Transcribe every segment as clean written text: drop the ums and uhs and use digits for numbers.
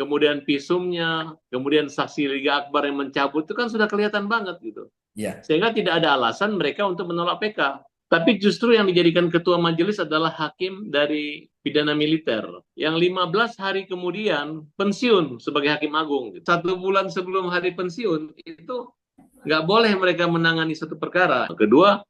kemudian visumnya, kemudian saksi Liga Akbar yang mencabut itu kan sudah kelihatan banget gitu. Ya. Sehingga tidak ada alasan mereka untuk menolak PK. Tapi justru yang dijadikan ketua majelis adalah hakim dari pidana militer. Yang 15 hari kemudian pensiun sebagai hakim agung. 1 bulan sebelum hari pensiun itu nggak boleh mereka menangani satu perkara. Kedua,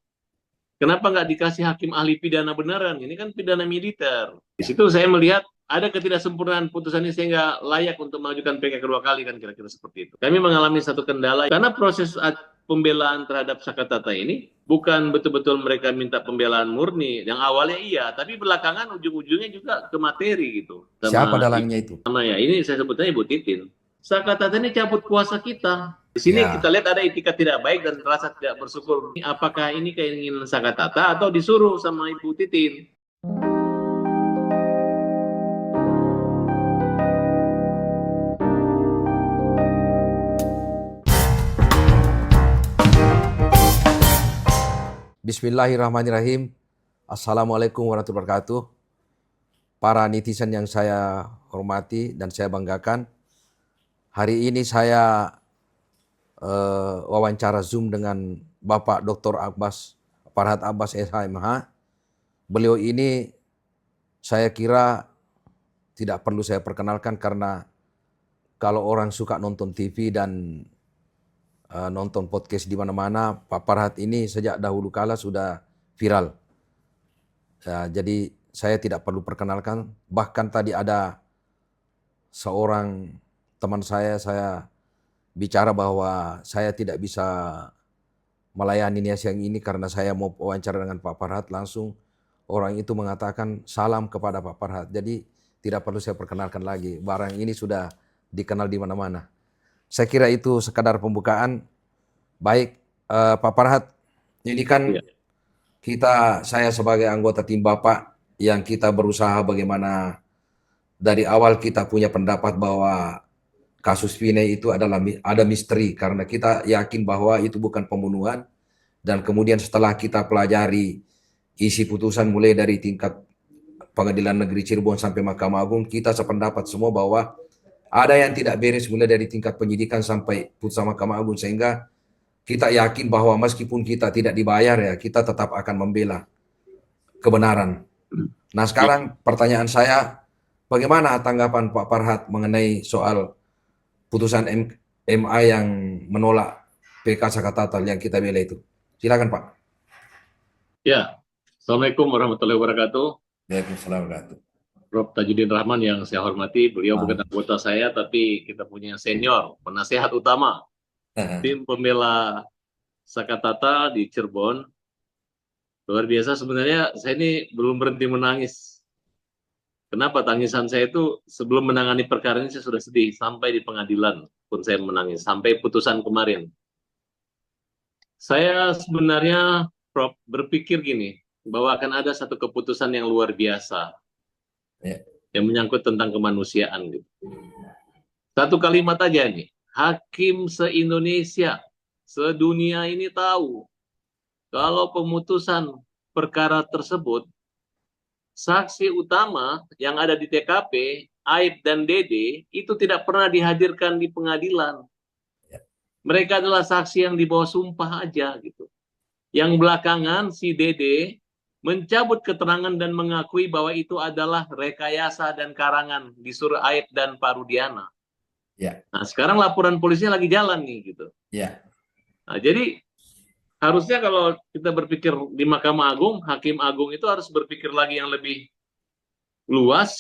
kenapa nggak dikasih hakim ahli pidana beneran? Ini kan pidana militer. Di situ saya melihat ada ketidaksempurnaan putusan ini sehingga layak untuk mengajukan PK kedua kali kan kira-kira seperti itu. Kami mengalami satu kendala karena proses pembelaan terhadap Sakatata ini bukan betul-betul mereka minta pembelaan murni. Yang awalnya iya, tapi belakangan ujung-ujungnya juga ke materi gitu. Siapa dalangnya itu? Sama ya, ini saya sebutnya Ibu Titin. Sakatata ini cabut kuasa kita. Di sini kita Ya. lihat ada etikat tidak baik dan rasa tidak bersyukur. Apakah ini keinginan Sakatata atau disuruh sama Ibu Titin? Bismillahirrahmanirrahim. Assalamualaikum warahmatullahi wabarakatuh. Para netizen yang saya hormati dan saya banggakan, hari ini saya wawancara Zoom dengan Bapak Dr. Farhad Abbas SHMH. Beliau ini saya kira tidak perlu saya perkenalkan karena kalau orang suka nonton TV dan nonton podcast di mana-mana, Pak Farhad ini sejak dahulu kala sudah viral. Ya, jadi saya tidak perlu perkenalkan. Bahkan tadi ada seorang teman saya bicara bahwa saya tidak bisa melayani Nias yang ini karena saya mau wawancara dengan Pak Farhad. Langsung orang itu mengatakan salam kepada Pak Farhad. Jadi tidak perlu saya perkenalkan lagi. Barang ini sudah dikenal di mana-mana. Saya kira itu sekadar pembukaan. Baik, Pak Farhad, ini kan saya sebagai anggota tim Bapak yang kita berusaha bagaimana dari awal kita punya pendapat bahwa kasus Vina itu ada misteri karena kita yakin bahwa itu bukan pembunuhan, dan kemudian setelah kita pelajari isi putusan mulai dari tingkat Pengadilan Negeri Cirebon sampai Mahkamah Agung, kita sependapat semua bahwa ada yang tidak beres mulai dari tingkat penyidikan sampai putusan Mahkamah Agung, sehingga kita yakin bahwa meskipun kita tidak dibayar ya, kita tetap akan membela kebenaran. Nah sekarang pertanyaan saya, bagaimana tanggapan Pak Farhad mengenai soal putusan MA yang menolak PK Sakatatal yang kita bela itu? Silakan Pak. Ya, Assalamualaikum warahmatullahi wabarakatuh. Waalaikumsalam warahmatullahi wabarakatuh. Prof. Tajudin Rahman yang saya hormati, beliau bukan anggota saya, tapi kita punya senior, penasehat utama tim pembela Sakatata di Cirebon. Luar biasa sebenarnya, saya ini belum berhenti menangis. Kenapa tangisan saya itu sebelum menangani perkara ini saya sudah sedih, sampai di pengadilan pun saya menangis, sampai putusan kemarin. Saya sebenarnya Prof, berpikir gini, bahwa akan ada satu keputusan yang luar biasa yang menyangkut tentang kemanusiaan gitu. Satu kalimat aja nih, hakim se-Indonesia, sedunia ini tahu kalau pemutusan perkara tersebut, saksi utama yang ada di TKP, Aib dan Dede, itu tidak pernah dihadirkan di pengadilan. Mereka adalah saksi yang di bawah sumpah aja gitu. Yang belakangan si Dede mencabut keterangan dan mengakui bahwa itu adalah rekayasa dan karangan disuruh Aib dan Pak Rudiana. Nah sekarang laporan polisinya lagi jalan nih gitu. Nah, jadi harusnya kalau kita berpikir di Mahkamah Agung, Hakim Agung itu harus berpikir lagi yang lebih luas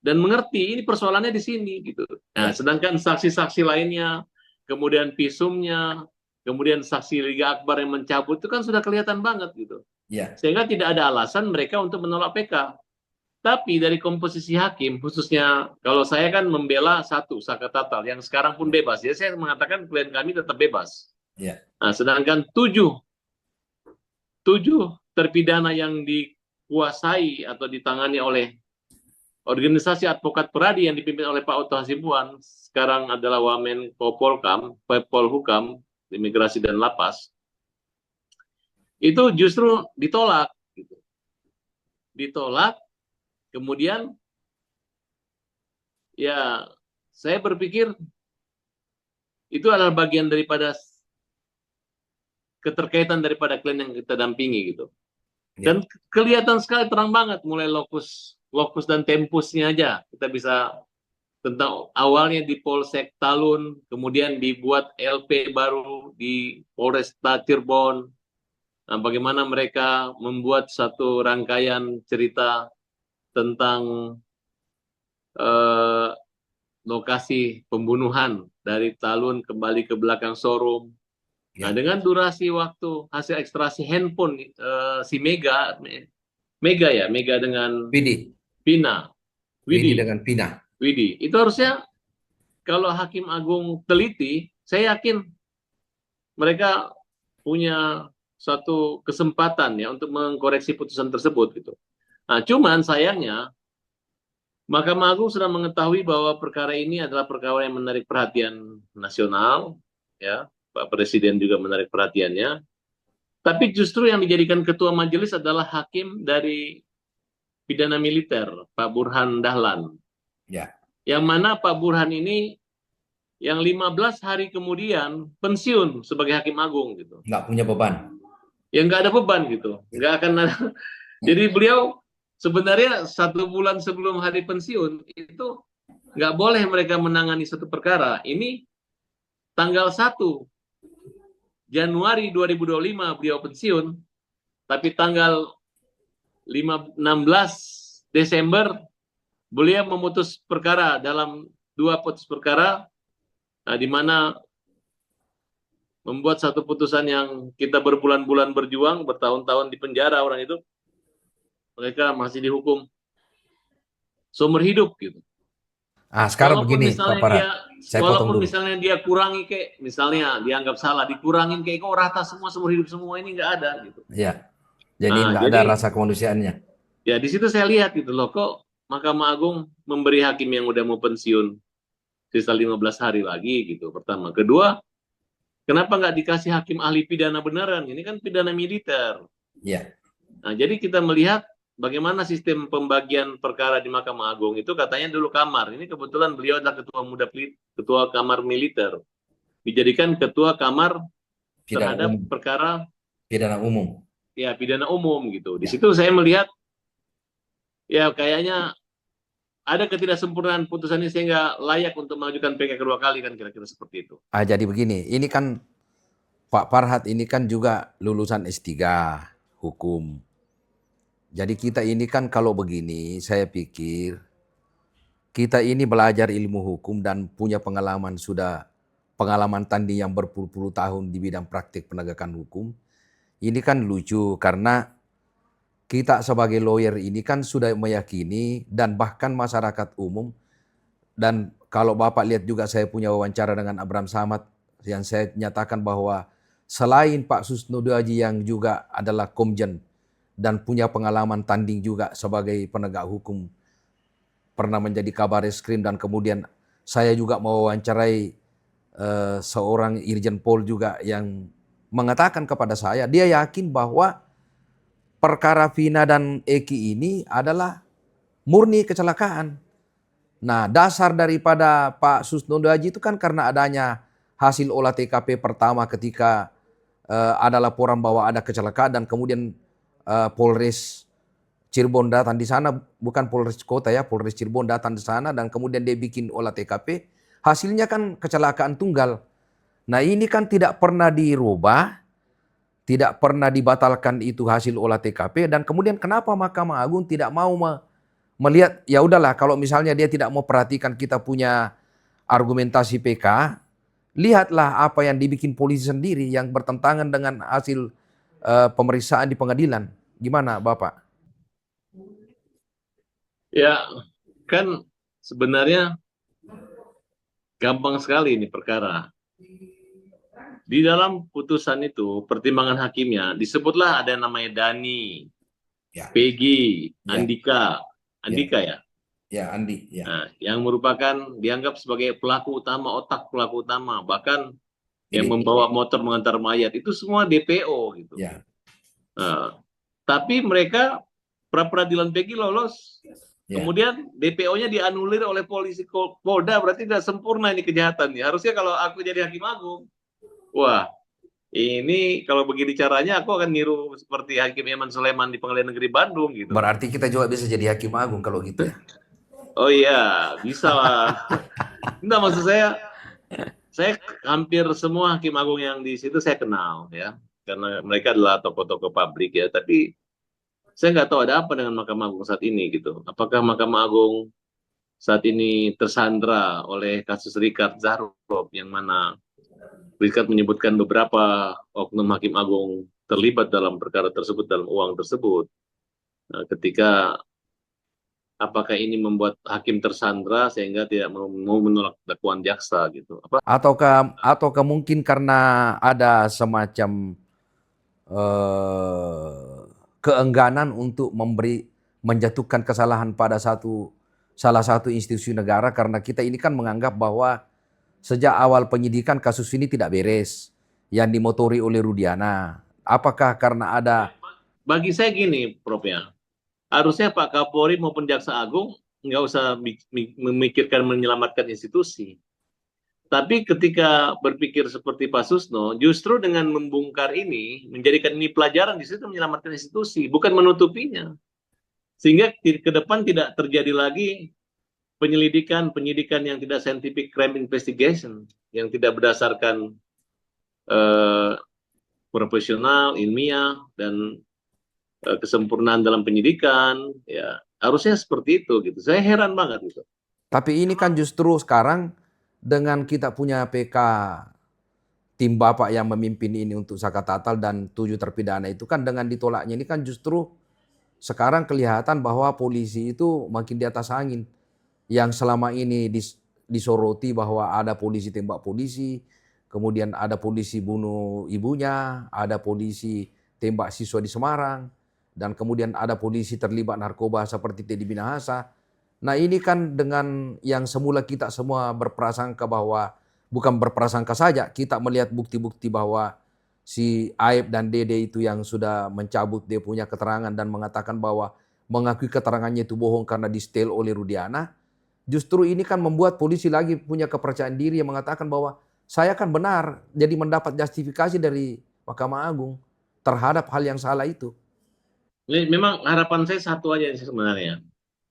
dan mengerti ini persoalannya di sini gitu. Nah, sedangkan saksi-saksi lainnya, kemudian visumnya, kemudian saksi Liga Akbar yang mencabut itu kan sudah kelihatan banget gitu. Sehingga tidak ada alasan mereka untuk menolak PK. Tapi dari komposisi hakim, khususnya kalau saya kan membela satu Sakatatal yang sekarang pun bebas, ya saya mengatakan klien kami tetap bebas. Nah, sedangkan tujuh terpidana yang dikuasai atau ditangani oleh organisasi advokat peradi yang dipimpin oleh Pak Otto Hasibuan, sekarang adalah Wamen Polhukam, Imigrasi dan Lapas, itu justru ditolak. Gitu. Ditolak, kemudian ya saya berpikir itu adalah bagian daripada keterkaitan daripada klien yang kita dampingi gitu. Dan kelihatan sekali terang banget mulai lokus dan tempusnya aja kita bisa tentang awalnya di Polsek Talun, kemudian dibuat LP baru di Polresta Cirebon. Nah, bagaimana mereka membuat satu rangkaian cerita tentang lokasi pembunuhan dari Talun kembali ke belakang showroom. Nah, dengan durasi waktu hasil ekstraksi handphone si Mega dengan Pina, Widi dengan Pina. Widi, itu harusnya kalau Hakim Agung teliti, saya yakin mereka punya suatu kesempatan ya untuk mengkoreksi putusan tersebut gitu. Nah, cuman sayangnya Mahkamah Agung sudah mengetahui bahwa perkara ini adalah perkara yang menarik perhatian nasional, ya. Pak Presiden juga menarik perhatiannya. Tapi justru yang dijadikan ketua majelis adalah hakim dari pidana militer, Pak Burhan Dahlan. Ya. Yang mana Pak Burhan ini yang 15 hari kemudian pensiun sebagai hakim agung gitu. Nggak punya beban. Ya nggak ada beban gitu. Nggak akan ada. Jadi beliau sebenarnya 1 bulan sebelum hari pensiun itu nggak boleh mereka menangani satu perkara. Ini tanggal 1 Januari 2025 beliau pensiun, tapi tanggal 16 Desember beliau memutus perkara dalam 2 putus perkara, di mana membuat satu putusan yang kita berbulan-bulan berjuang, bertahun-tahun di penjara orang itu, mereka masih dihukum seumur hidup gitu. Sekarang Walaupun begini, misalnya Pak Farhat, walaupun misalnya dia kurangi kayak, misalnya dianggap salah, dikurangin kayak kok rata semua seumur hidup semua, ini nggak ada gitu. Ya, jadi nggak ada rasa kemanusiaannya. Ya di situ saya lihat gitu loh, kok Mahkamah Agung memberi hakim yang udah mau pensiun sisa 15 hari lagi gitu. Pertama, kedua, kenapa nggak dikasih hakim ahli pidana beneran? Ini kan pidana militer. Iya. Nah, jadi kita melihat bagaimana sistem pembagian perkara di Mahkamah Agung itu katanya dulu kamar. Ini kebetulan beliau adalah ketua kamar militer. Dijadikan ketua kamar terhadap perkara pidana umum. Ya, pidana umum gitu. Di situ saya melihat ya kayaknya ada ketidaksempurnaan putusan ini sehingga layak untuk mengajukan PK kedua kali, kan kira-kira seperti itu. Jadi begini, ini kan Pak Farhat ini kan juga lulusan S3 hukum. Jadi kita ini kan kalau begini, saya pikir kita ini belajar ilmu hukum dan punya pengalaman tanding yang berpuluh-puluh tahun di bidang praktik penegakan hukum. Ini kan lucu karena kita sebagai lawyer ini kan sudah meyakini dan bahkan masyarakat umum, dan kalau Bapak lihat juga saya punya wawancara dengan Abraham Samad yang saya nyatakan bahwa selain Pak Susno Daji yang juga adalah komjen dan punya pengalaman tanding juga sebagai penegak hukum, pernah menjadi kabar eskrim, dan kemudian saya juga mewawancarai seorang Irjen Pol juga yang mengatakan kepada saya, dia yakin bahwa perkara Vina dan Eki ini adalah murni kecelakaan. Nah, dasar daripada Pak Susno Daji itu kan karena adanya hasil olah TKP pertama ketika ada laporan bahwa ada kecelakaan, dan kemudian Polres Cirebon datang di sana, bukan Polres Kota ya, Polres Cirebon datang di sana, dan kemudian dia bikin olah TKP, hasilnya kan kecelakaan tunggal. Nah, ini kan tidak pernah dirubah, tidak pernah dibatalkan itu hasil olah TKP, dan kemudian kenapa Mahkamah Agung tidak mau melihat, ya udahlah kalau misalnya dia tidak mau perhatikan kita punya argumentasi PK, lihatlah apa yang dibikin polisi sendiri yang bertentangan dengan hasil pemeriksaan di pengadilan. Gimana Bapak? Ya, kan sebenarnya gampang sekali ini perkara. Di dalam putusan itu, pertimbangan hakimnya, disebutlah ada namanya Dani, Peggy, Andika ya? Ya, Andi. Ya. Nah, yang merupakan dianggap sebagai pelaku utama, otak pelaku utama, bahkan yang membawa motor mengantar mayat, itu semua DPO gitu. Ya. Nah, tapi mereka pra peradilan Peggy lolos Ya. Kemudian DPO-nya dianulir oleh polisi Polda, berarti tidak sempurna ini kejahatannya. Harusnya kalau aku jadi hakim agung, wah, ini kalau begini caranya aku akan niru seperti Hakim Eman Sulaiman di Pengadilan Negeri Bandung gitu. Berarti kita juga bisa jadi hakim agung kalau gitu ya. Oh iya, bisa lah. Enggak, maksud saya hampir semua hakim agung yang di situ saya kenal ya, karena mereka adalah tokoh-tokoh publik ya. Tapi saya nggak tahu ada apa dengan Mahkamah Agung saat ini gitu. Apakah Mahkamah Agung saat ini tersandra oleh kasus Richard Zahrov, yang mana Richard menyebutkan beberapa oknum hakim agung terlibat dalam perkara tersebut, dalam uang tersebut. Nah, ketika apakah ini membuat hakim tersandra sehingga tidak mau menolak dakwaan jaksa gitu? Apa? Ataukah mungkin karena ada semacam eh, keengganan untuk menjatuhkan kesalahan pada salah satu institusi negara, karena kita ini kan menganggap bahwa sejak awal penyidikan kasus ini tidak beres yang dimotori oleh Rudiana. Apakah karena ada Bagi saya gini, Prof ya, harusnya Pak Kapolri maupun Jaksa Agung nggak usah memikirkan menyelamatkan institusi. Tapi ketika berpikir seperti Pak Susno, justru dengan membongkar ini, menjadikan ini pelajaran, di situ menyelamatkan institusi, bukan menutupinya. Sehingga ke depan tidak terjadi lagi penyidikan yang tidak scientific crime investigation, yang tidak berdasarkan eh, profesional, ilmiah, dan kesempurnaan dalam penyidikan. Ya, harusnya seperti itu gitu. Saya heran banget gitu. Tapi ini kan justru sekarang dengan kita punya PK tim Bapak yang memimpin ini untuk Saka Tatal dan 7 terpidana itu kan, dengan ditolaknya ini kan justru sekarang kelihatan bahwa polisi itu makin di atas angin. Yang selama ini disoroti bahwa ada polisi tembak polisi, kemudian ada polisi bunuh ibunya, ada polisi tembak siswa di Semarang, dan kemudian ada polisi terlibat narkoba seperti Teddy Minahasa. Nah ini kan dengan yang semula kita semua berprasangka bahwa, bukan berprasangka saja, kita melihat bukti-bukti bahwa si Aib dan Dede itu yang sudah mencabut dia punya keterangan dan mengatakan bahwa mengakui keterangannya itu bohong karena di-setel oleh Rudiana. Justru ini kan membuat polisi lagi punya kepercayaan diri yang mengatakan bahwa saya kan benar, jadi mendapat justifikasi dari Mahkamah Agung terhadap hal yang salah itu. Memang harapan saya satu aja sebenarnya.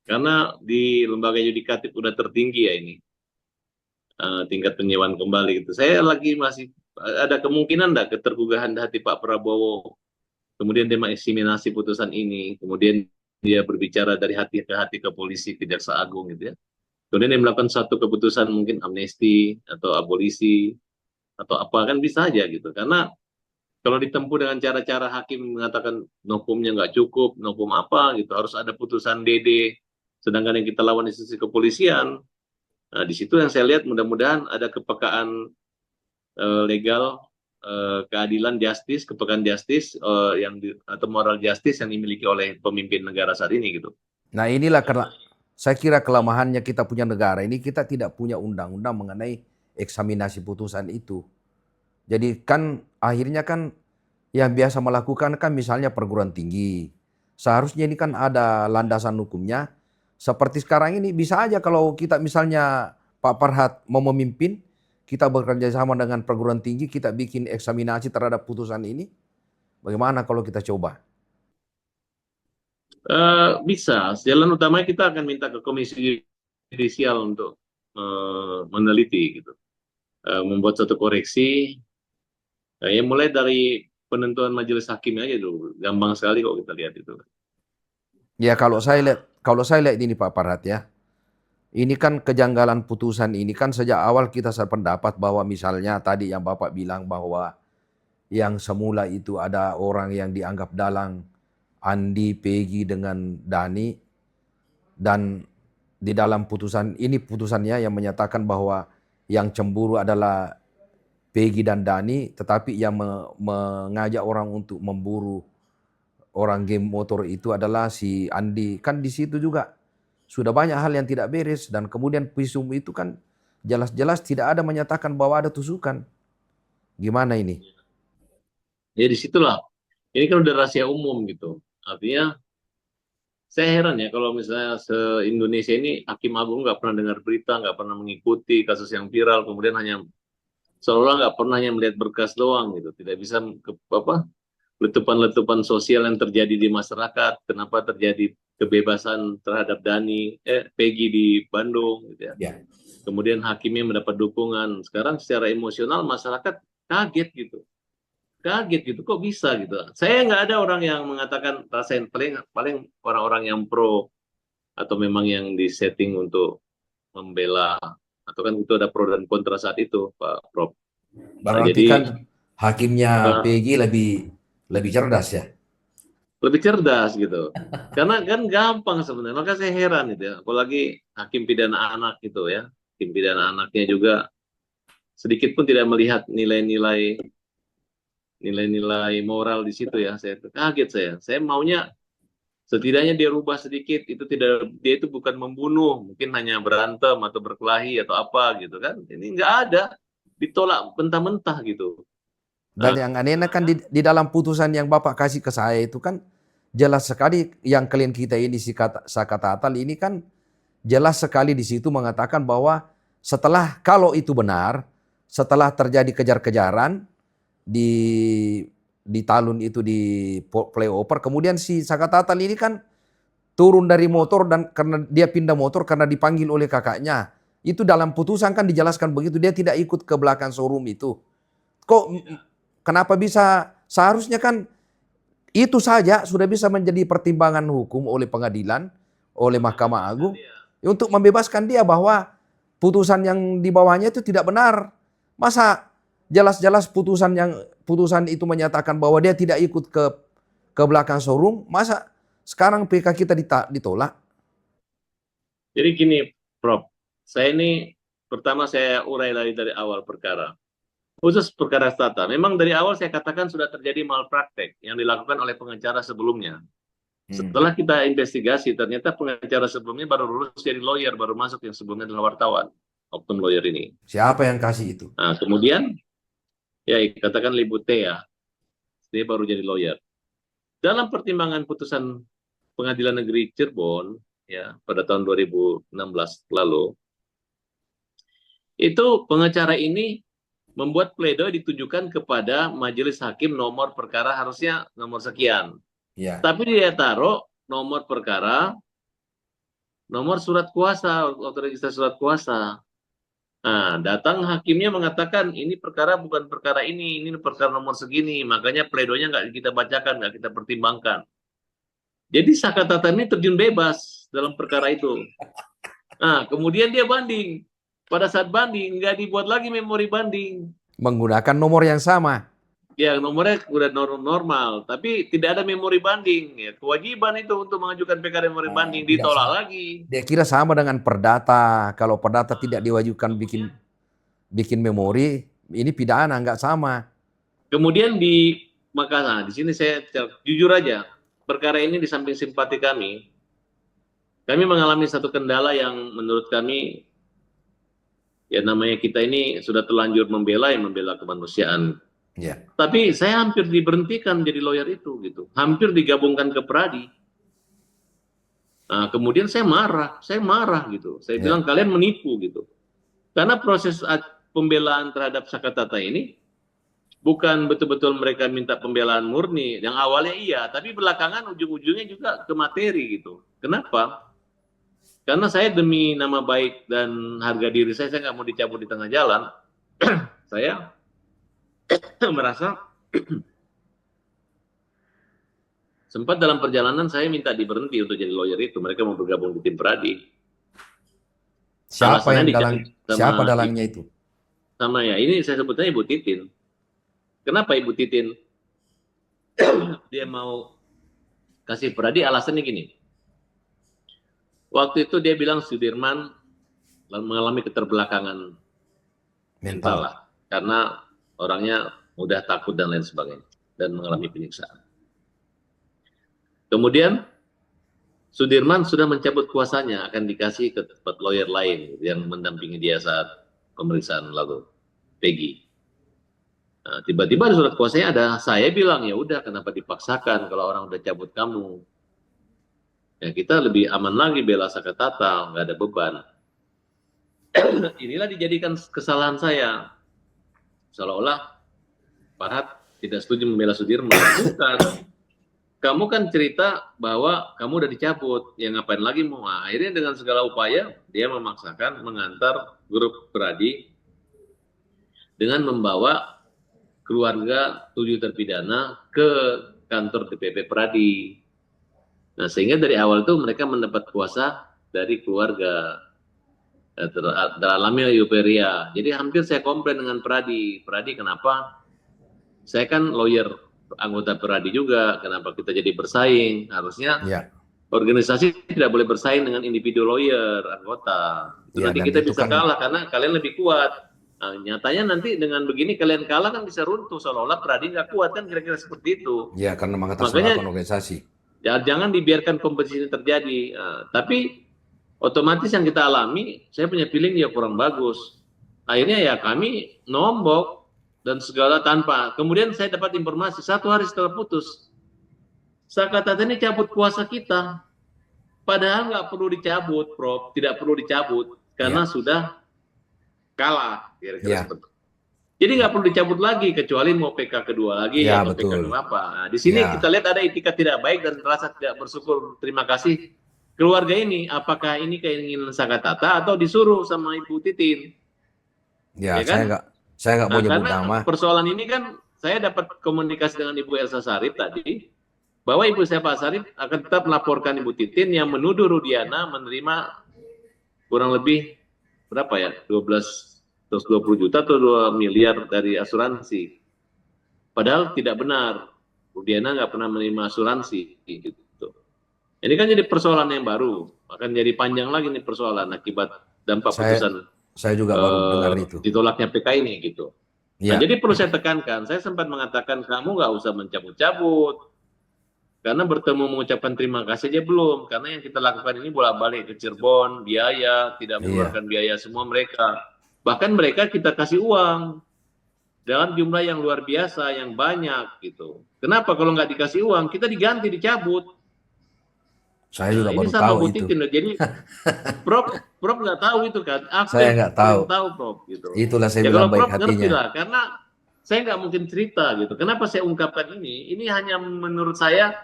Karena di lembaga yudikatif udah tertinggi ya ini, tingkat penyewaan kembali gitu. Saya lagi masih ada kemungkinan enggak ketergugahan hati Pak Prabowo, kemudian dia mengesaminasi putusan ini, kemudian dia berbicara dari hati ke hati ke polisi, ke Jaksa Agung gitu ya. Kemudian dia melakukan satu keputusan mungkin amnesti atau abolisi atau apa, kan bisa aja gitu. Karena kalau ditempuh dengan cara-cara hakim mengatakan hukumnya nggak cukup, hukum apa gitu, harus ada putusan DD. Sedangkan yang kita lawan institusi kepolisian, nah di situ yang saya lihat mudah-mudahan ada kepekaan legal, keadilan, justice, kepekaan justice atau moral justice yang dimiliki oleh pemimpin negara saat ini gitu. Nah inilah karena saya kira kelemahannya kita punya negara ini, kita tidak punya undang-undang mengenai eksaminasi putusan itu. Jadi kan akhirnya kan yang biasa melakukan kan misalnya perguruan tinggi. Seharusnya ini kan ada landasan hukumnya. Seperti sekarang ini bisa aja kalau kita misalnya Pak Farhad mau memimpin, kita bekerja sama dengan perguruan tinggi, kita bikin eksaminasi terhadap putusan ini. Bagaimana kalau kita coba? Bisa, jalan utamanya kita akan minta ke Komisi Yudisial untuk meneliti gitu. Membuat satu koreksi. Ya mulai dari penentuan majelis hakim aja dulu, gampang sekali kok kita lihat itu. Ya kalau saya lihat ini Pak Farhad ya. Ini kan kejanggalan putusan ini kan sejak awal kita sependapat bahwa misalnya tadi yang Bapak bilang bahwa yang semula itu ada orang yang dianggap dalang, Andi, Pegi dengan Dani, dan di dalam putusan ini, putusannya yang menyatakan bahwa yang cemburu adalah Pegi dan Dani, tetapi yang mengajak orang untuk memburu orang geng motor itu adalah si Andi. Kan di situ juga sudah banyak hal yang tidak beres, dan kemudian visum itu kan jelas-jelas tidak ada menyatakan bahwa ada tusukan. Gimana ini? Ya disitulah, ini kan udah rahasia umum gitu. Artinya Saya heran ya kalau misalnya se-Indonesia ini Hakim Agung nggak pernah dengar berita, nggak pernah mengikuti kasus yang viral, kemudian hanya seolah nggak pernah hanya melihat berkas doang gitu, tidak bisa letupan-letupan sosial yang terjadi di masyarakat, kenapa terjadi kebebasan terhadap Peggy di Bandung, gitu ya. Ya. Kemudian hakimnya mendapat dukungan. Sekarang secara emosional masyarakat kaget gitu. Kaget gitu, kok bisa gitu. Saya nggak ada orang yang mengatakan rasain, paling paling orang-orang yang pro atau memang yang disetting untuk membela, atau kan itu ada pro dan kontra saat itu, Pak Prof. Nah, Berarti jadi kan hakimnya eh, PG lebih lebih cerdas ya. lebih cerdas gitu. Karena kan gampang sebenarnya. Maka saya heran gitu ya. Apalagi hakim pidana anak gitu ya. Hakim pidana anaknya juga sedikit pun tidak melihat nilai-nilai moral di situ ya. Saya kaget saya. Saya maunya setidaknya dia rubah sedikit. Itu tidak, dia itu bukan membunuh, mungkin hanya berantem atau berkelahi atau apa gitu kan. Ini nggak ada, ditolak mentah-mentah gitu. Dan Nah, yang anehnya kan di dalam putusan yang Bapak kasih ke saya itu kan jelas sekali yang klien kita ini si Sakata Atal ini kan jelas sekali di situ mengatakan bahwa setelah kalau itu benar, setelah terjadi kejar-kejaran di Talun itu di flyover, kemudian si Sakata Atal ini kan turun dari motor dan karena dia pindah motor karena dipanggil oleh kakaknya. Itu dalam putusan kan dijelaskan begitu, dia tidak ikut ke belakang showroom itu. Kok kenapa bisa seharusnya kan itu saja sudah bisa menjadi pertimbangan hukum oleh pengadilan, oleh Mahkamah Agung untuk membebaskan dia bahwa putusan yang di bawahnya itu tidak benar. Masa jelas-jelas putusan itu menyatakan bahwa dia tidak ikut ke belakang showroom, masa sekarang PK kita ditolak? jadi gini, Prof. Saya ini pertama saya urai dari awal perkara. Khusus perkara Tata, memang dari awal saya katakan sudah terjadi malpraktek yang dilakukan oleh pengacara sebelumnya. Setelah kita investigasi, ternyata pengacara sebelumnya baru lulus jadi lawyer, baru masuk, yang sebelumnya adalah wartawan, oknum lawyer ini. Siapa yang kasih itu? Nah, kemudian, ya katakan Ibu T ya, dia baru jadi lawyer. Dalam pertimbangan putusan Pengadilan Negeri Cirebon, ya pada tahun 2016 lalu, itu pengacara ini membuat pledoi ditujukan kepada majelis hakim nomor perkara harusnya nomor sekian. Ya. Tapi dia taruh nomor perkara, nomor surat kuasa, waktu registrasi surat kuasa. Nah, datang hakimnya mengatakan ini perkara bukan perkara ini perkara nomor segini, makanya pledoinya nggak kita bacakan, nggak kita pertimbangkan. Jadi Sakatata ini terjun bebas dalam perkara itu. Nah, kemudian dia banding. Pada saat banding, nggak dibuat lagi memori banding. Menggunakan nomor yang sama. Ya, nomornya udah normal, tapi tidak ada memori banding. Ya, kewajiban itu untuk mengajukan PK memori banding Tidak ditolak sama. lagi. Dia kira sama dengan perdata. Kalau perdata tidak diwajibkan bikin memori, ini pidana nggak sama. Kemudian di Makassar, di sini saya jujur aja, perkara ini di samping simpati kami mengalami satu kendala yang menurut kami, ya namanya kita ini sudah terlanjur membela kemanusiaan. Ya. Tapi saya hampir diberhentikan jadi lawyer itu gitu, hampir digabungkan ke Pradi. Nah, kemudian saya marah gitu. Saya Ya. bilang kalian menipu gitu. Karena proses pembelaan terhadap Sakatata ini bukan betul-betul mereka minta pembelaan murni. Yang awalnya iya, tapi belakangan ujung-ujungnya juga ke materi gitu. Kenapa? Karena saya demi nama baik dan harga diri saya nggak mau dicabut di tengah jalan. Saya merasa sempat dalam perjalanan saya minta diberhenti untuk jadi lawyer itu. Mereka mau bergabung di tim Pradi. Siapa Alasannya yang dicari siapa sama dalangnya itu? ya ini saya sebutnya Ibu Titin. Kenapa Ibu Titin dia mau kasih Pradi? Alasannya gini. Waktu itu dia bilang Sudirman mengalami keterbelakangan mental lah, karena orangnya mudah takut dan lain sebagainya, dan mengalami penyiksaan. Kemudian Sudirman sudah mencabut kuasanya, akan dikasih ke tempat lawyer lain yang mendampingi dia saat pemeriksaan lalu Peggy. Nah, tiba-tiba di surat kuasanya ada, saya bilang ya udah kenapa dipaksakan kalau orang udah cabut kamu, ya kita lebih aman lagi bela Sakatata, nggak ada beban. Inilah dijadikan kesalahan saya, seolah-olah Farhad tidak setuju membela Sudirman. Bukan. Kamu kan cerita bahwa kamu udah dicabut, ya ngapain lagi mau? Nah, akhirnya dengan segala upaya dia memaksakan mengantar grup Pradi dengan membawa keluarga 7 terpidana ke kantor DPP Pradi. Nah, sehingga dari awal itu mereka mendapat kuasa dari keluarga, teralami euforia. Jadi hampir saya komplain dengan Pradi. Pradi, kenapa? Saya kan lawyer anggota Pradi juga, kenapa kita jadi bersaing? Harusnya organisasi tidak boleh bersaing dengan individu lawyer anggota. Itu nanti kita bisa kalah karena kalian lebih kuat. Nah, nyatanya nanti dengan begini kalian kalah kan bisa runtuh, seolah-olah Pradi nggak kuat, kan kira-kira seperti itu. Ya, karena mengatasnamakan organisasi. Ya, jangan dibiarkan kompetisi ini terjadi. Tapi otomatis yang kita alami, saya punya feeling ya kurang bagus. Akhirnya ya kami nombok dan segala tanpa. Kemudian saya dapat informasi 1 hari setelah putus, Sakatata ini cabut kuasa kita. Padahal nggak perlu dicabut, Prof. Tidak perlu dicabut karena sudah kalah. Kira-kira seperti itu. Jadi nggak perlu dicabut lagi kecuali mau PK kedua lagi atau PK apa. Nah, di sini kita lihat ada etikat tidak baik dan rasa tidak bersyukur. Terima kasih keluarga ini. Apakah ini keinginan Sakatata atau disuruh sama Ibu Titin? Ya kan? Saya nggak mau nyebut nama. Persoalan ini kan saya dapat komunikasi dengan Ibu Elsa Sarip tadi, bahwa Ibu Elsa Sarip akan tetap melaporkan Ibu Titin yang menuduh Rudiana menerima kurang lebih berapa ya, 20 juta atau 2 miliar dari asuransi. Padahal tidak benar, Rudiana nggak pernah menerima asuransi. Gitu. Ini kan jadi persoalan yang baru, akan jadi panjang lagi nih persoalan akibat dampak putusan. Saya juga baru dengar itu. Ditolaknya PK ini gitu. Nah, jadi perlu saya tekankan, saya sempat mengatakan kamu nggak usah mencabut-cabut. Karena bertemu mengucapkan terima kasih aja belum. Karena yang kita lakukan ini bolak-balik ke Cirebon, biaya, tidak mengeluarkan biaya semua mereka. Bahkan mereka kita kasih uang dalam jumlah yang luar biasa, yang banyak gitu. Kenapa kalau nggak dikasih uang, kita diganti, dicabut. Saya juga baru tahu itu. Jadi Prof nggak tahu itu kan? Saya nggak tahu. Prof gitu. Itulah saya bilang baik hatinya. Lah, karena saya nggak mungkin cerita gitu. Kenapa saya ungkapkan ini? Ini hanya menurut saya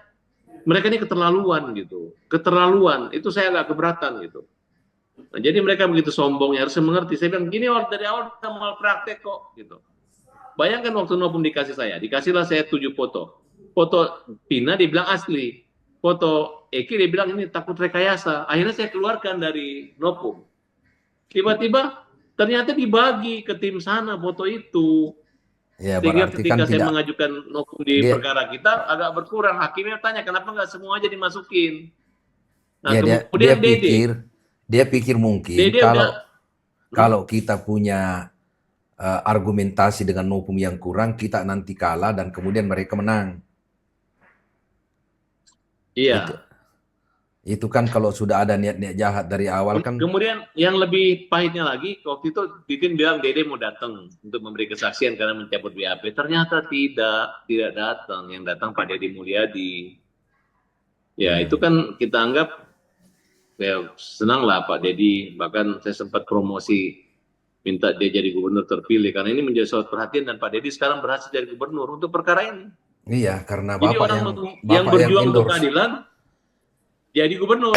mereka ini keterlaluan gitu. Keterlaluan itu saya nggak keberatan gitu. Nah, jadi mereka begitu sombongnya, harus mengerti. Saya bilang gini, dari awal kita mau praktek kok gitu. Bayangkan waktu Novum dikasih dikasihlah saya 7 foto. Foto Tina dibilang asli. Foto Eki dia bilang ini takut rekayasa. Akhirnya saya keluarkan dari Novum. Tiba-tiba ternyata dibagi ke tim sana foto itu. Ya, sehingga ketika saya mengajukan Novum di perkara kita agak berkurang. Hakimnya tanya kenapa nggak semua aja dimasukin. Nah, ya, kemudian dia pikir mungkin kalau kita punya argumentasi dengan Novum yang kurang, kita nanti kalah dan kemudian mereka menang. Iya. Itu kan kalau sudah ada niat-niat jahat dari awal kan. Kemudian yang lebih pahitnya lagi, waktu itu Titin bilang Dede mau datang untuk memberi kesaksian karena mencabut BAP. Ternyata tidak datang. Yang datang Pak Deddy Mulyadi. Ya itu kan kita anggap ya senang lah Pak Deddy. Bahkan saya sempat promosi minta dia jadi gubernur terpilih karena ini menjadi suatu perhatian dan Pak Deddy sekarang berhasil jadi gubernur untuk perkara ini. Iya, karena jadi Bapak yang berjuang untuk keadilan jadi gubernur.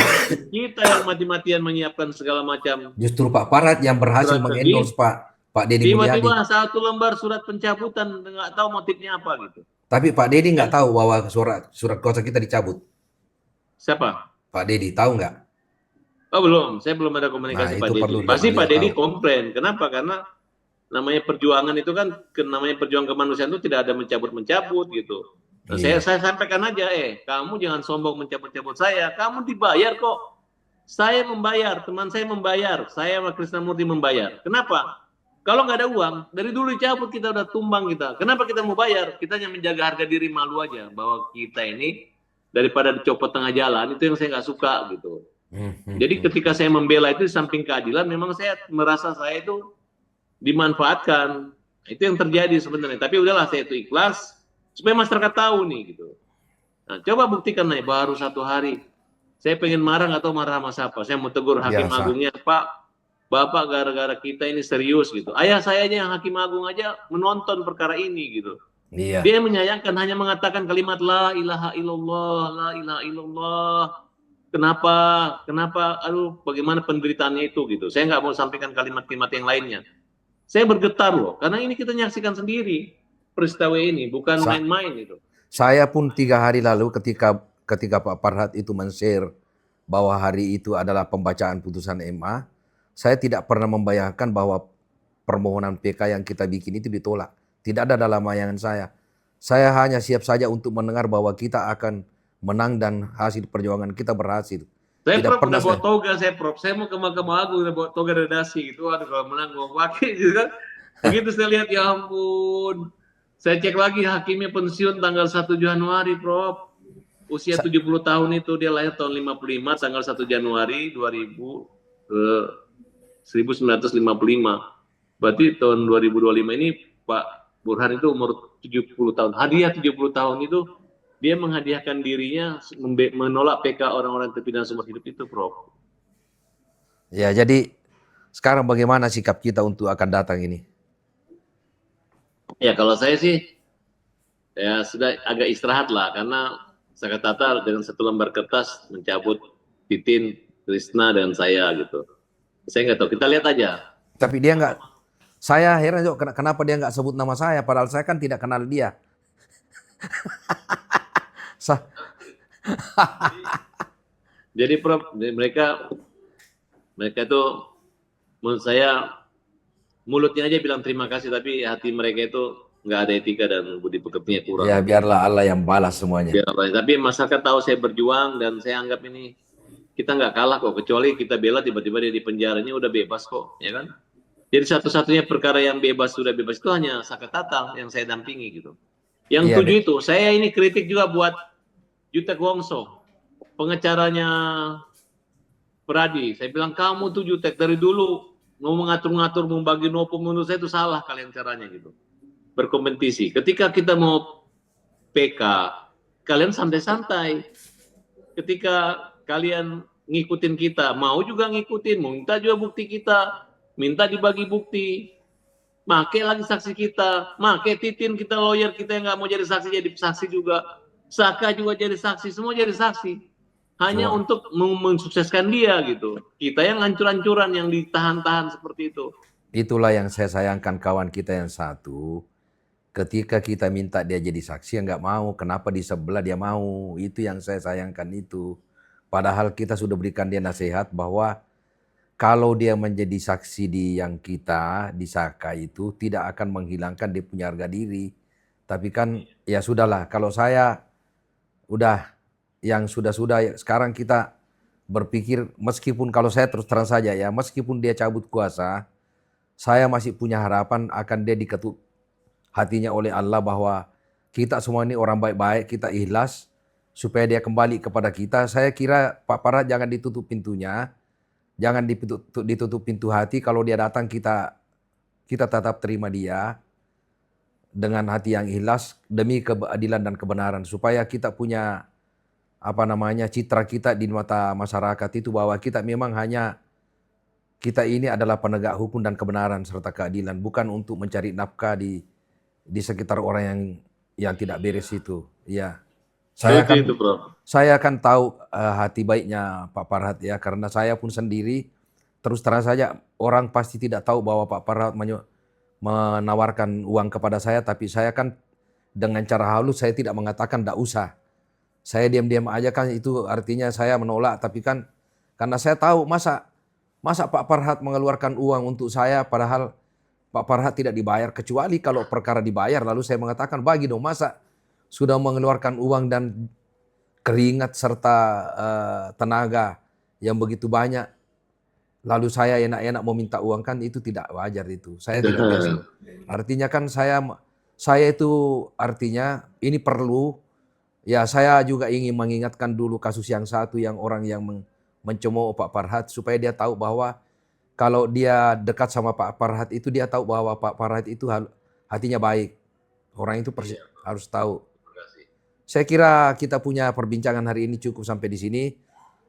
Kita yang mati-matian menyiapkan segala macam. Justru Pak Farhad yang berhasil mengendorse Pak Deddy Mulyadi. Tiba-tiba 1 lembar surat pencabutan, nggak tahu motifnya apa gitu. Tapi Pak Deddy nggak tahu bahwa surat kuasa kita dicabut. Siapa? Pak Deddy tahu nggak? Oh belum, saya belum ada komunikasi Pak Deddy. Pasti Pak Deddy komplain. Kenapa? Karena namanya perjuangan itu kan, namanya perjuangan kemanusiaan itu tidak ada mencabut-mencabut gitu. Nah, saya sampaikan aja, kamu jangan sombong mencabut-cabut saya. Kamu dibayar kok. Saya membayar, teman saya membayar. Saya sama Krisnamurti membayar. Kenapa? Kalau nggak ada uang, dari dulu dicabut kita udah tumbang kita. Kenapa kita mau bayar? Kita hanya menjaga harga diri malu aja. Bahwa kita ini daripada dicopot tengah jalan, itu yang saya nggak suka gitu. Jadi ketika saya membela itu di samping keadilan, memang saya merasa saya itu dimanfaatkan. Itu yang terjadi sebenarnya. Tapi udahlah, saya itu ikhlas supaya masyarakat tahu nih gitu. Nah, coba buktikan nih baru 1 hari Saya pengen marah nggak tahu marah sama siapa. Saya mau tegur Hakim Biasa. Agungnya, Pak, Bapak gara-gara kita ini serius gitu. Ayah saya aja yang Hakim Agung aja menonton perkara ini gitu. Iya. Dia menyayangkan hanya mengatakan kalimat la ilaha illallah, la ilaha illallah. Kenapa? Kenapa? Aduh, bagaimana penderitaannya itu gitu. Saya nggak mau sampaikan kalimat-kalimat yang lainnya. Saya bergetar loh, karena ini kita menyaksikan sendiri peristiwa ini, bukan Sa main-main itu. saya pun 3 hari lalu ketika Pak Farhad itu men-share bahwa hari itu adalah pembacaan putusan MA, saya tidak pernah membayangkan bahwa permohonan PK yang kita bikin itu ditolak. Tidak ada dalam bayangan saya. Saya hanya siap saja untuk mendengar bahwa kita akan menang dan hasil perjuangan kita berhasil. Saya Tidak Prof pernah udah bawa toga, saya mau ke Mahkamah Agung udah bawa toga redaksi gitu. Aduh kalau menang mau pakai gitu kan. Begitu saya lihat ya ampun. Saya cek lagi hakimnya pensiun tanggal 1 Januari, Prof. Usia 70 tahun itu, dia lahir tahun 55 tanggal 1 Januari 1955. Berarti tahun 2025 ini Pak Burhan itu umur 70 tahun. Hadiah 70 tahun itu dia menghadiahkan dirinya menolak PK orang-orang terpidana seumur hidup itu, Prof. Ya, jadi sekarang bagaimana sikap kita untuk akan datang ini? Ya kalau saya sih ya sudah agak istirahat lah, karena Sakatata dengan 1 lembar kertas mencabut Titin, Krisna dan saya gitu. Saya nggak tahu, kita lihat aja. Tapi dia nggak, saya heran juga kenapa dia nggak sebut nama saya, padahal saya kan tidak kenal dia. Sa Jadi Prof, mereka itu menurut saya mulutnya aja bilang terima kasih, tapi hati mereka itu nggak ada etika dan budi pekertinya kurang. Ya biarlah Allah yang balas semuanya. Tapi masyarakat tahu saya berjuang dan saya anggap ini kita nggak kalah kok, kecuali kita bela tiba-tiba dia di penjaranya udah bebas kok, ya kan? Jadi satu-satunya perkara yang bebas sudah bebas itu hanya Sakatata yang saya dampingi gitu. Yang Iya, 7 itu, saya ini kritik juga buat Jutek Wongso, pengacaranya Pradi. Saya bilang kamu tuh Jutek dari dulu mau mengatur-ngatur, membagi nopo, menurut saya itu salah kalian caranya gitu. Berkompetisi. Ketika kita mau PK, kalian santai-santai. Ketika kalian ngikutin kita, mau juga ngikutin, minta juga bukti kita, minta dibagi bukti, make lagi saksi kita, make Titin kita lawyer kita yang nggak mau jadi saksi juga, Saka juga jadi saksi, semua jadi saksi, hanya Semua. untuk mensukseskan dia gitu. Kita yang hancur-hancuran, yang ditahan-tahan seperti itu. Itulah yang saya sayangkan kawan kita yang satu. Ketika kita minta dia jadi saksi, yang nggak mau. Kenapa di sebelah dia mau? Itu yang saya sayangkan itu. Padahal kita sudah berikan dia nasihat bahwa kalau dia menjadi saksi di yang kita, di Saka itu, tidak akan menghilangkan dia punya harga diri. Tapi kan ya sudahlah, kalau saya udah yang sudah-sudah, sekarang kita berpikir meskipun kalau saya terus terang saja ya, meskipun dia cabut kuasa, saya masih punya harapan akan dia diketuk hatinya oleh Allah bahwa kita semua ini orang baik-baik, kita ikhlas supaya dia kembali kepada kita. Saya kira Pak Farhad jangan ditutup pintunya, jangan ditutup pintu hati. Kalau dia datang kita tetap terima dia dengan hati yang ikhlas demi keadilan dan kebenaran supaya kita punya citra kita di mata masyarakat itu bahwa kita memang hanya kita ini adalah penegak hukum dan kebenaran serta keadilan, bukan untuk mencari nafkah di sekitar orang yang tidak beres itu. Ya. Saya kan tahu hati baiknya Pak Farhad ya, karena saya pun sendiri terus terang saja orang pasti tidak tahu bahwa Pak Farhad menawarkan uang kepada saya, tapi saya kan dengan cara halus saya tidak mengatakan tidak usah. Saya diam-diam aja kan, itu artinya saya menolak, tapi kan karena saya tahu masa Pak Farhad mengeluarkan uang untuk saya padahal Pak Farhad tidak dibayar, kecuali kalau perkara dibayar lalu saya mengatakan bagi dong, masa sudah mengeluarkan uang dan keringat serta tenaga yang begitu banyak lalu saya enak-enak mau minta uang, kan itu tidak wajar itu. Saya tidak biasa. Artinya kan saya itu artinya ini perlu ya, saya juga ingin mengingatkan dulu kasus yang satu yang orang yang mencemooh Pak Farhad supaya dia tahu bahwa kalau dia dekat sama Pak Farhad itu dia tahu bahwa Pak Farhad itu hatinya baik. Orang itu harus tahu. Saya kira kita punya perbincangan hari ini cukup sampai di sini.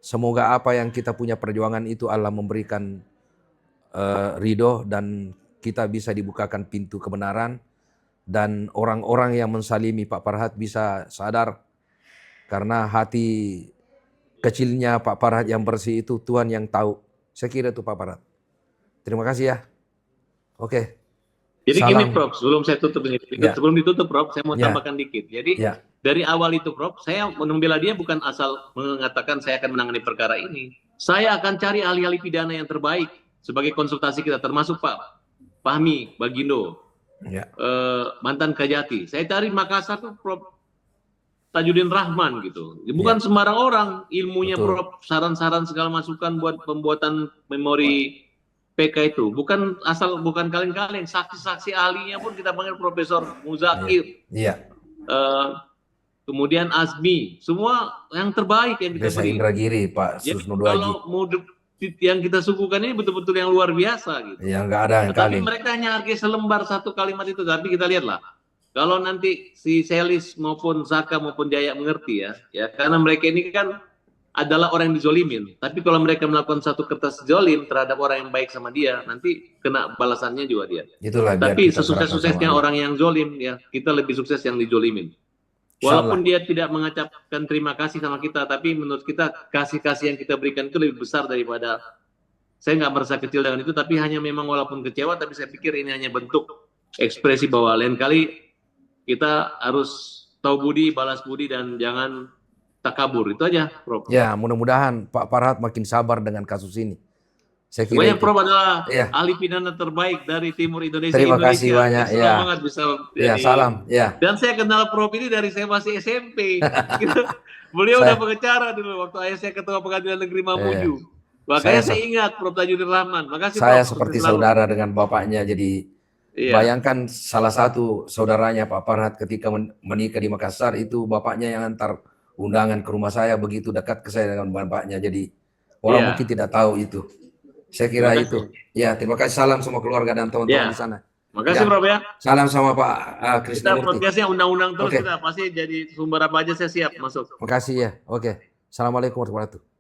Semoga apa yang kita punya perjuangan itu Allah memberikan ridho dan kita bisa dibukakan pintu kebenaran dan orang-orang yang mensalimi Pak Farhad bisa sadar karena hati kecilnya Pak Farhad yang bersih itu Tuhan yang tahu. Saya kira itu Pak Farhad. Terima kasih ya. Oke. Jadi Salam. gini Prof, sebelum saya tutup ini, Ya. sebelum ditutup Prof, saya mau Ya. tambahkan dikit. Jadi Ya. dari awal itu Prof, saya membela dia bukan asal mengatakan saya akan menangani perkara ini. Saya akan cari ahli-ahli pidana yang terbaik sebagai konsultasi kita, termasuk Pak Fahmi Bagindo, Ya. mantan Kajati. Saya cari Makassar tuh Prof Tajudin Rahman gitu. Bukan sembarang orang, ilmunya Betul. Prof, saran-saran segala masukan buat pembuatan memori PK itu. Bukan asal, bukan kaleng-kaleng. Saksi-saksi ahlinya pun kita panggil Profesor Muzakir. Iya. Kemudian Azmi. Semua yang terbaik yang kita Desa beri. Indragiri, Pak Jadi Susno Duaji. kalau yang kita suguhkan ini betul-betul yang luar biasa gitu. Ya nggak ada yang Tapi kaleng. mereka hanya hargai selembar satu kalimat itu. Tapi kita lihatlah. Kalau nanti si Selis maupun Zaka maupun Jaya mengerti ya karena mereka ini kan adalah orang yang dizolimin. Tapi kalau mereka melakukan satu kertas zolim terhadap orang yang baik sama dia, nanti kena balasannya juga dia. Itulah biar Tapi kita sesukses-suksesnya serahkan sama orang yang zolim, ya kita lebih sukses yang dizolimin. Walaupun dia tidak mengucapkan terima kasih sama kita, tapi menurut kita kasih-kasih yang kita berikan itu lebih besar daripada, saya nggak merasa kecil dengan itu, tapi hanya memang walaupun kecewa, tapi saya pikir ini hanya bentuk ekspresi bahwa lain kali kita harus tahu budi, balas budi, dan jangan takabur. Itu aja, Prof. Ya, mudah-mudahan Pak Farhad makin sabar dengan kasus ini. Saya kira Banyak itu. Prof adalah Ya. ahli pidana terbaik dari timur Indonesia. Terima kasih banyak. Senang Ya. banget bisa Ya, jadi. salam. Ya. Dan saya kenal Prof ini dari saya masih SMP. Beliau udah pengacara dulu waktu ayah saya ketua pengadilan negeri Mamuju. Makanya saya ingat Prof Tajudin Rahman. Makasih saya Prof. seperti saudara dengan bapaknya, jadi bayangkan salah satu saudaranya Pak Farhad ketika menikah di Makassar itu bapaknya yang antar undangan ke rumah saya, begitu dekat ke saya dengan bapaknya, jadi orang mungkin tidak tahu itu. Saya kira itu. Ya, terima kasih, salam semua keluarga dan teman-teman di sana. Makasih Prof ya. Salam sama Pak Krisna. Kita podcastnya undang-undang terus kita pasti jadi sumber apa aja saya siap masuk. Makasih ya. Oke. Assalamualaikum warahmatullahi wabarakatuh.